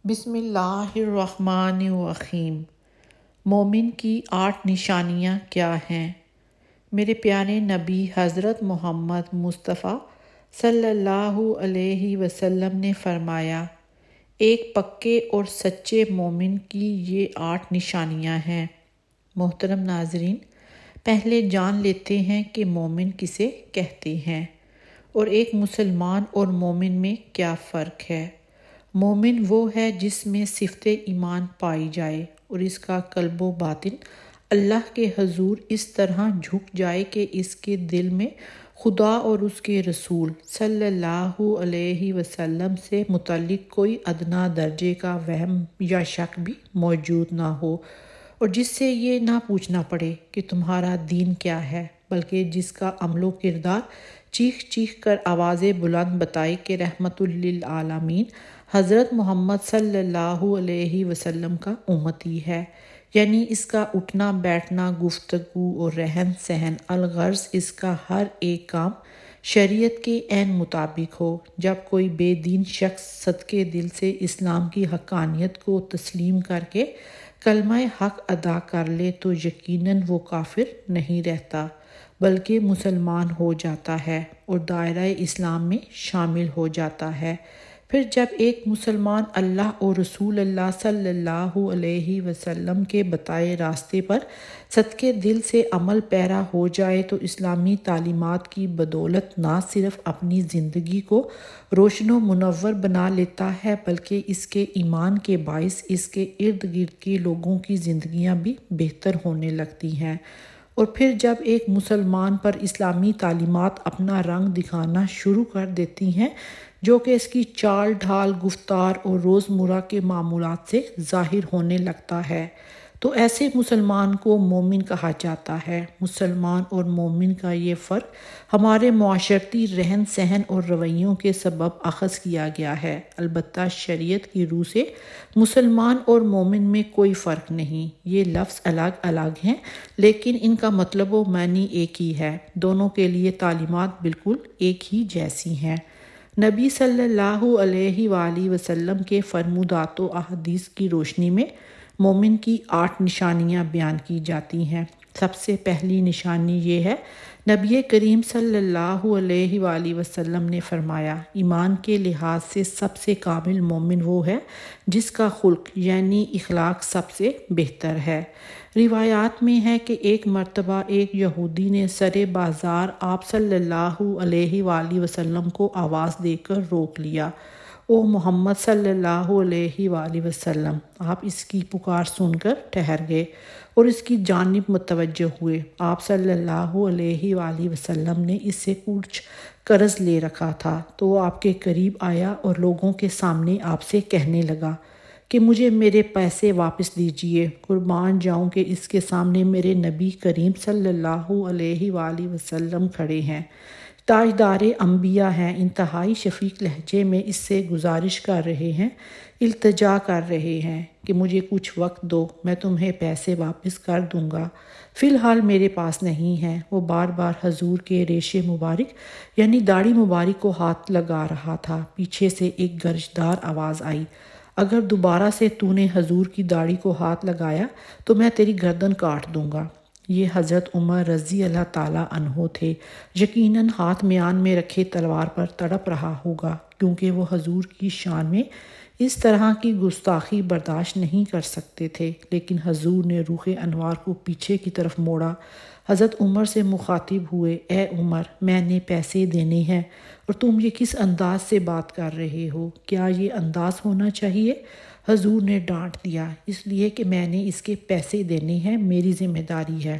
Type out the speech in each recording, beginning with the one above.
بسم اللہ الرحمن الرحیم۔ مومن کی 8 نشانیاں کیا ہیں؟ میرے پیارے نبی حضرت محمد مصطفیٰ صلی اللہ علیہ وسلم نے فرمایا، ایک پکے اور سچے مومن کی یہ 8 نشانیاں ہیں۔ محترم ناظرین، پہلے جان لیتے ہیں کہ مومن کسے کہتے ہیں اور ایک مسلمان اور مومن میں کیا فرق ہے۔ مومن وہ ہے جس میں صفت ایمان پائی جائے اور اس کا قلب و باطن اللہ کے حضور اس طرح جھک جائے کہ اس کے دل میں خدا اور اس کے رسول صلی اللہ علیہ وسلم سے متعلق کوئی ادنا درجے کا وہم یا شک بھی موجود نہ ہو، اور جس سے یہ نہ پوچھنا پڑے کہ تمہارا دین کیا ہے، بلکہ جس کا عمل و کردار چیخ چیخ کر آواز بلند بتائے کہ رحمت للعالمین حضرت محمد صلی اللہ علیہ وسلم کا امتی ہے، یعنی اس کا اٹھنا بیٹھنا، گفتگو اور رہن سہن، الغرض اس کا ہر ایک کام شریعت کے عین مطابق ہو۔ جب کوئی بے دین شخص صدقے دل سے اسلام کی حقانیت کو تسلیم کر کے کلمہ حق ادا کر لے تو یقیناً وہ کافر نہیں رہتا، بلکہ مسلمان ہو جاتا ہے اور دائرہ اسلام میں شامل ہو جاتا ہے۔ پھر جب ایک مسلمان اللہ اور رسول اللہ صلی اللہ علیہ وسلم کے بتائے راستے پر صدقے دل سے عمل پیرا ہو جائے تو اسلامی تعلیمات کی بدولت نہ صرف اپنی زندگی کو روشن و منور بنا لیتا ہے، بلکہ اس کے ایمان کے باعث اس کے ارد گرد کے لوگوں کی زندگیاں بھی بہتر ہونے لگتی ہیں۔ اور پھر جب ایک مسلمان پر اسلامی تعلیمات اپنا رنگ دکھانا شروع کر دیتی ہیں، جو کہ اس کی چال ڈھال، گفتار اور روزمرہ کے معمولات سے ظاہر ہونے لگتا ہے، تو ایسے مسلمان کو مومن کہا جاتا ہے۔ مسلمان اور مومن کا یہ فرق ہمارے معاشرتی رہن سہن اور رویوں کے سبب اخذ کیا گیا ہے۔ البتہ شریعت کی روح سے مسلمان اور مومن میں کوئی فرق نہیں، یہ لفظ الگ الگ ہیں لیکن ان کا مطلب و معنی ایک ہی ہے۔ دونوں کے لیے تعلیمات بالکل ایک ہی جیسی ہیں۔ نبی صلی اللہ علیہ وآلہ وسلم کے فرمودات و احادیث کی روشنی میں مومن کی 8 نشانیاں بیان کی جاتی ہیں۔ سب سے پہلی نشانی یہ ہے، نبی کریم صلی اللہ علیہ وآلہ وسلم نے فرمایا، ایمان کے لحاظ سے سب سے کامل مومن وہ ہے جس کا خلق یعنی اخلاق سب سے بہتر ہے۔ روایات میں ہے کہ ایک مرتبہ ایک یہودی نے سر بازار آپ صلی اللہ علیہ وآلہ وسلم کو آواز دے کر روک لیا، او محمد صلی اللہ علیہ وآلہ وسلم! آپ اس کی پکار سن کر ٹھہر گئے اور اس کی جانب متوجہ ہوئے۔ آپ صلی اللہ علیہ وآلہ وسلم نے اس سے کچھ قرض لے رکھا تھا، تو وہ آپ کے قریب آیا اور لوگوں کے سامنے آپ سے کہنے لگا کہ مجھے میرے پیسے واپس دیجیے، قربان جاؤں کہ اس کے سامنے میرے نبی کریم صلی اللہ علیہ وآلہ وسلم کھڑے ہیں، تاجدار انبیاء ہیں، انتہائی شفیق لہجے میں اس سے گزارش کر رہے ہیں، التجا کر رہے ہیں کہ مجھے کچھ وقت دو، میں تمہیں پیسے واپس کر دوں گا، فی الحال میرے پاس نہیں ہے۔ وہ بار بار حضور کے ریش مبارک یعنی داڑھی مبارک کو ہاتھ لگا رہا تھا۔ پیچھے سے ایک گرجدار آواز آئی، اگر دوبارہ سے تو نے حضور کی داڑھی کو ہاتھ لگایا تو میں تیری گردن کاٹ دوں گا۔ یہ حضرت عمر رضی اللہ تعالیٰ عنہ تھے، یقیناً ہاتھ میان میں رکھے تلوار پر تڑپ رہا ہوگا، کیونکہ وہ حضور کی شان میں اس طرح کی گستاخی برداشت نہیں کر سکتے تھے، لیکن حضور نے روح انوار کو پیچھے کی طرف موڑا، حضرت عمر سے مخاطب ہوئے، اے عمر، میں نے پیسے دینے ہیں اور تم یہ کس انداز سے بات کر رہے ہو؟ کیا یہ انداز ہونا چاہیے؟ حضور نے ڈانٹ دیا، اس لیے کہ میں نے اس کے پیسے دینے ہیں، میری ذمہ داری ہے۔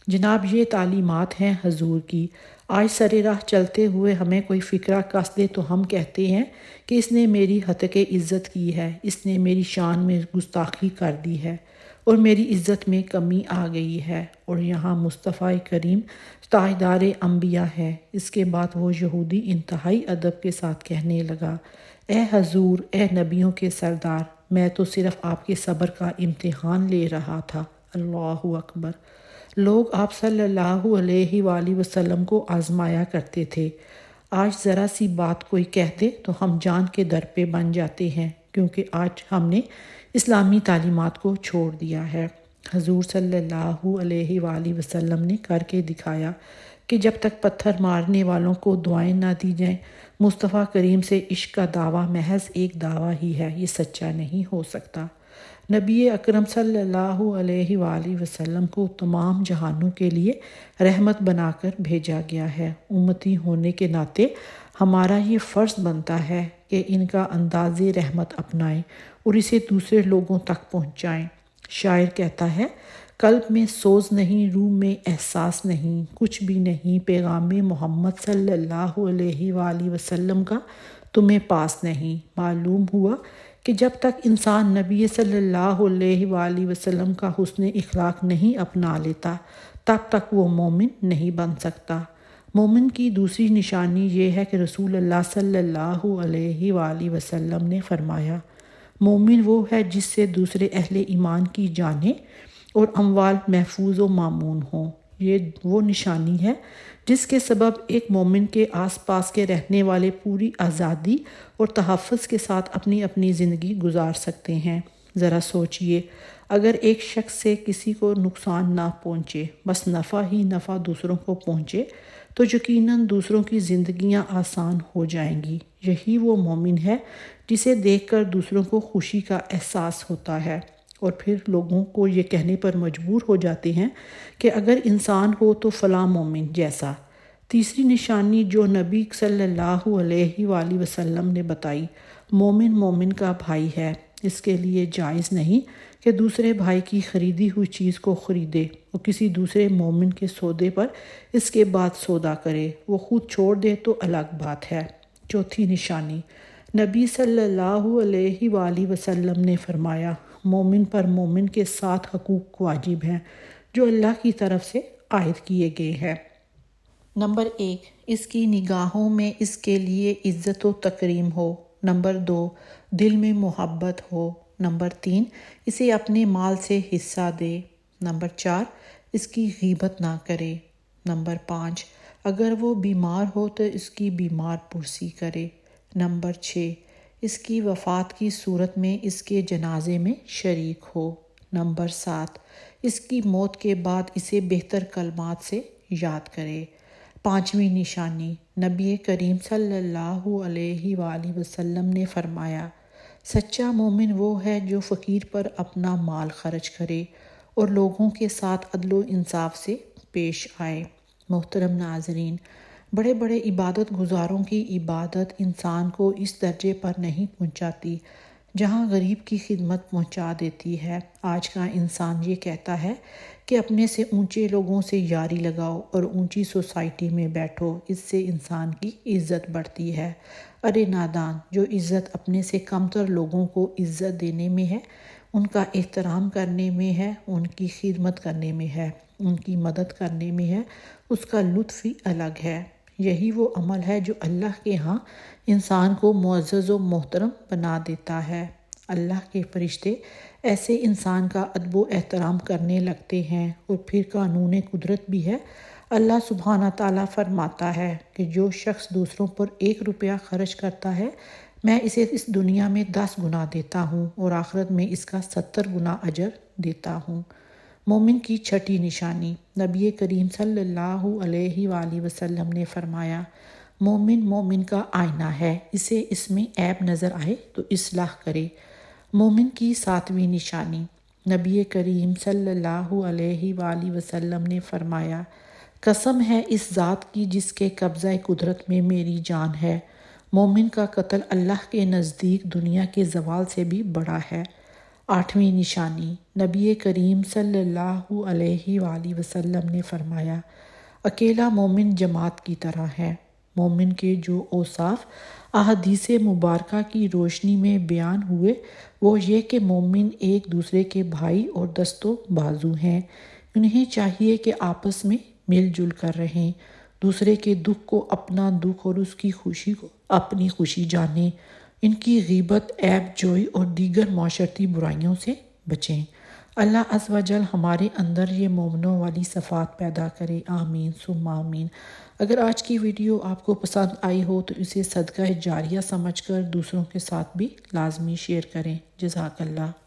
جناب، یہ تعلیمات ہیں حضور کی۔ آج سر راہ چلتے ہوئے ہمیں کوئی فکرہ کس دے تو ہم کہتے ہیں کہ اس نے میری حتک عزت کی ہے، اس نے میری شان میں گستاخی کر دی ہے اور میری عزت میں کمی آ گئی ہے، اور یہاں مصطفیٰ کریم تاجدار انبیاء ہے۔ اس کے بعد وہ یہودی انتہائی ادب کے ساتھ کہنے لگا، اے حضور، اے نبیوں کے سردار، میں تو صرف آپ کے صبر کا امتحان لے رہا تھا۔ اللہ اکبر! لوگ آپ صلی اللہ علیہ وآلہ وسلم کو آزمایا کرتے تھے۔ آج ذرا سی بات کوئی کہہ دے تو ہم جان کے در پہ بن جاتے ہیں، کیونکہ آج ہم نے اسلامی تعلیمات کو چھوڑ دیا ہے۔ حضور صلی اللہ علیہ وآلہ وسلم نے کر کے دکھایا کہ جب تک پتھر مارنے والوں کو دعائیں نہ دی جائیں، مصطفیٰ کریم سے عشق کا دعویٰ محض ایک دعویٰ ہی ہے، یہ سچا نہیں ہو سکتا۔ نبی اکرم صلی اللہ علیہ وآلہ وسلم کو تمام جہانوں کے لیے رحمت بنا کر بھیجا گیا ہے۔ امتی ہونے کے ناطے ہمارا یہ فرض بنتا ہے کہ ان کا انداز رحمت اپنائیں اور اسے دوسرے لوگوں تک پہنچائیں۔ شاعر کہتا ہے، قلب میں سوز نہیں، روح میں احساس نہیں، کچھ بھی نہیں پیغام محمد صلی اللہ علیہ وآلہ وسلم کا تمہیں پاس نہیں۔ معلوم ہوا کہ جب تک انسان نبی صلی اللہ علیہ وآلہ وسلم کا حسن اخلاق نہیں اپنا لیتا، تب تک وہ مومن نہیں بن سکتا۔ مومن کی دوسری نشانی یہ ہے کہ رسول اللہ صلی اللہ علیہ وآلہ وسلم نے فرمایا، مومن وہ ہے جس سے دوسرے اہل ایمان کی جانیں اور اموال محفوظ و مامون ہوں۔ یہ وہ نشانی ہے جس کے سبب ایک مومن کے آس پاس کے رہنے والے پوری آزادی اور تحفظ کے ساتھ اپنی اپنی زندگی گزار سکتے ہیں۔ ذرا سوچئے، اگر ایک شخص سے کسی کو نقصان نہ پہنچے، بس نفع ہی نفع دوسروں کو پہنچے، تو یقیناً دوسروں کی زندگیاں آسان ہو جائیں گی۔ یہی وہ مومن ہے جسے دیکھ کر دوسروں کو خوشی کا احساس ہوتا ہے، اور پھر لوگوں کو یہ کہنے پر مجبور ہو جاتے ہیں کہ اگر انسان ہو تو فلاں مومن جیسا۔ تیسری نشانی جو نبی صلی اللہ علیہ وآلہ وسلم نے بتائی، مومن مومن کا بھائی ہے۔ اس کے لیے جائز نہیں کہ دوسرے بھائی کی خریدی ہوئی چیز کو خریدے اور کسی دوسرے مومن کے سودے پر اس کے بعد سودا کرے، وہ خود چھوڑ دے تو الگ بات ہے۔ چوتھی نشانی، نبی صلی اللہ علیہ وآلہ وسلم نے فرمایا، مومن پر مومن کے 7 حقوق واجب ہیں جو اللہ کی طرف سے عائد کیے گئے ہیں۔ نمبر 1، اس کی نگاہوں میں اس کے لیے عزت و تکریم ہو۔ نمبر 2، دل میں محبت ہو۔ نمبر 3، اسے اپنے مال سے حصہ دے۔ نمبر 4، اس کی غیبت نہ کرے۔ نمبر 5، اگر وہ بیمار ہو تو اس کی بیمار پرسی کرے۔ نمبر 6، اس کی وفات کی صورت میں اس کے جنازے میں شریک ہو۔ نمبر 7، اس کی موت کے بعد اسے بہتر کلمات سے یاد کرے۔ 5ویں نشانی، نبی کریم صلی اللہ علیہ وآلہ وسلم نے فرمایا، سچا مومن وہ ہے جو فقیر پر اپنا مال خرچ کرے اور لوگوں کے ساتھ عدل و انصاف سے پیش آئے۔ محترم ناظرین، بڑے بڑے عبادت گزاروں کی عبادت انسان کو اس درجے پر نہیں پہنچاتی جہاں غریب کی خدمت پہنچا دیتی ہے۔ آج کا انسان یہ کہتا ہے کہ اپنے سے اونچے لوگوں سے یاری لگاؤ اور اونچی سوسائٹی میں بیٹھو، اس سے انسان کی عزت بڑھتی ہے۔ ارے نادان، جو عزت اپنے سے کمتر لوگوں کو عزت دینے میں ہے، ان کا احترام کرنے میں ہے، ان کی خدمت کرنے میں ہے، ان کی مدد کرنے میں ہے، اس کا لطف ہی الگ ہے۔ یہی وہ عمل ہے جو اللہ کے ہاں انسان کو معزز و محترم بنا دیتا ہے۔ اللہ کے فرشتے ایسے انسان کا ادب و احترام کرنے لگتے ہیں۔ اور پھر قانون قدرت بھی ہے، اللہ سبحانہ تعالیٰ فرماتا ہے کہ جو شخص دوسروں پر 1 روپیہ خرچ کرتا ہے، میں اسے اس دنیا میں 10 گنا دیتا ہوں اور آخرت میں اس کا 70 گنا اجر دیتا ہوں۔ مومن کی 6ٹھی نشانی، نبی کریم صلی اللہ علیہ وآلہ وسلم نے فرمایا، مومن مومن کا آئینہ ہے، اسے اس میں عیب نظر آئے تو اصلاح کرے۔ مومن کی 7ویں نشانی، نبی کریم صلی اللہ علیہ وآلہ وسلم نے فرمایا، قسم ہے اس ذات کی جس کے قبضہ قدرت میں میری جان ہے، مومن کا قتل اللہ کے نزدیک دنیا کے زوال سے بھی بڑا ہے۔ 8ویں نشانی، نبی کریم صلی اللہ علیہ وآلہ وسلم نے فرمایا، اکیلا مومن جماعت کی طرح ہے۔ مومن کے جو اوصاف احادیث مبارکہ کی روشنی میں بیان ہوئے، وہ یہ کہ مومن ایک دوسرے کے بھائی اور دست و بازو ہیں۔ انہیں چاہیے کہ آپس میں مل جل کر رہیں، دوسرے کے دکھ کو اپنا دکھ اور اس کی خوشی کو اپنی خوشی جانیں، ان کی غیبت، عیب جوئی اور دیگر معاشرتی برائیوں سے بچیں۔ اللہ عز و جل ہمارے اندر یہ مومنوں والی صفات پیدا کرے، آمین ثم آمین۔ اگر آج کی ویڈیو آپ کو پسند آئی ہو تو اسے صدقہ جاریہ سمجھ کر دوسروں کے ساتھ بھی لازمی شیئر کریں۔ جزاک اللہ۔